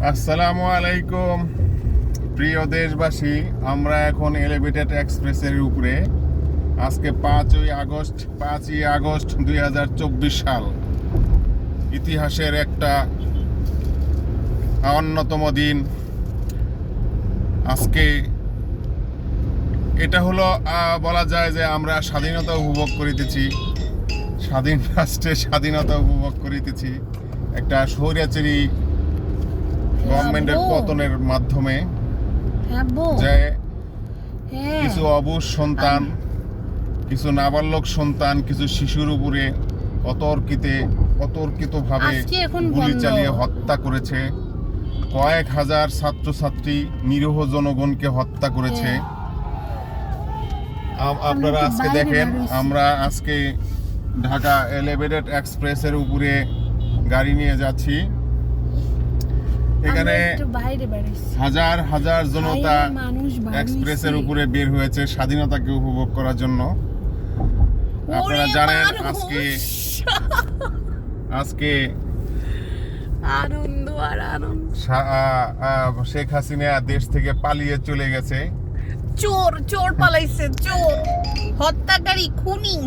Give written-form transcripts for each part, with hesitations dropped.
আসসালামু আলাইকুম প্রিয় দেশবাসী, আমরা এখন এলিভেটেড এক্সপ্রেসের উপরে। আজকে 5ই আগস্ট 2024 সাল। ইতিহাসের একটা অন্যতম দিন। আজকে এটা হলো বলা যায় যে আমরা স্বাধীনতা উপভোগ করিতেছি, স্বাধীন রাষ্ট্রে স্বাধীনতা উপভোগ করিতেছি একটা স্বৈরাচারী গভর্নমেন্টের পতনের মাধ্যমে। যে কিছু অবুঝ সন্তান, কিছু নাবালক সন্তান, কিছু শিশুর উপরে অতর্কিতভাবে গুলি চালিয়ে হত্যা করেছে। কয়েক হাজার ছাত্রছাত্রী, নিরীহ জনগণকে হত্যা করেছে। আপনারা আজকে দেখেন, আমরা আজকে ঢাকা এলিভেটেড এক্সপ্রেসের উপরে গাড়ি নিয়ে যাচ্ছি। এখানে হাজার হাজার জনতা এক্সপ্রেসের উপরে বের হয়েছে স্বাধীনতাকে উপভোগ করার জন্য। আপনারা জানেন আজকে আনন্দ আর আনন্দ। শেখ হাসিনা দেশ থেকে পালিয়ে চলে গেছে। চোর পালাইছে, চোর, হত্যাকারী, খুনি।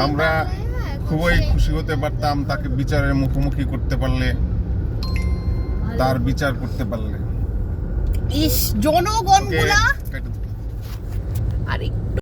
আমরা খুবই খুশি হতে পারতাম তাকে বিচারের মুখোমুখি করতে পারলে, তার বিচার করতে পারলে। জনগণগুলা আর একটু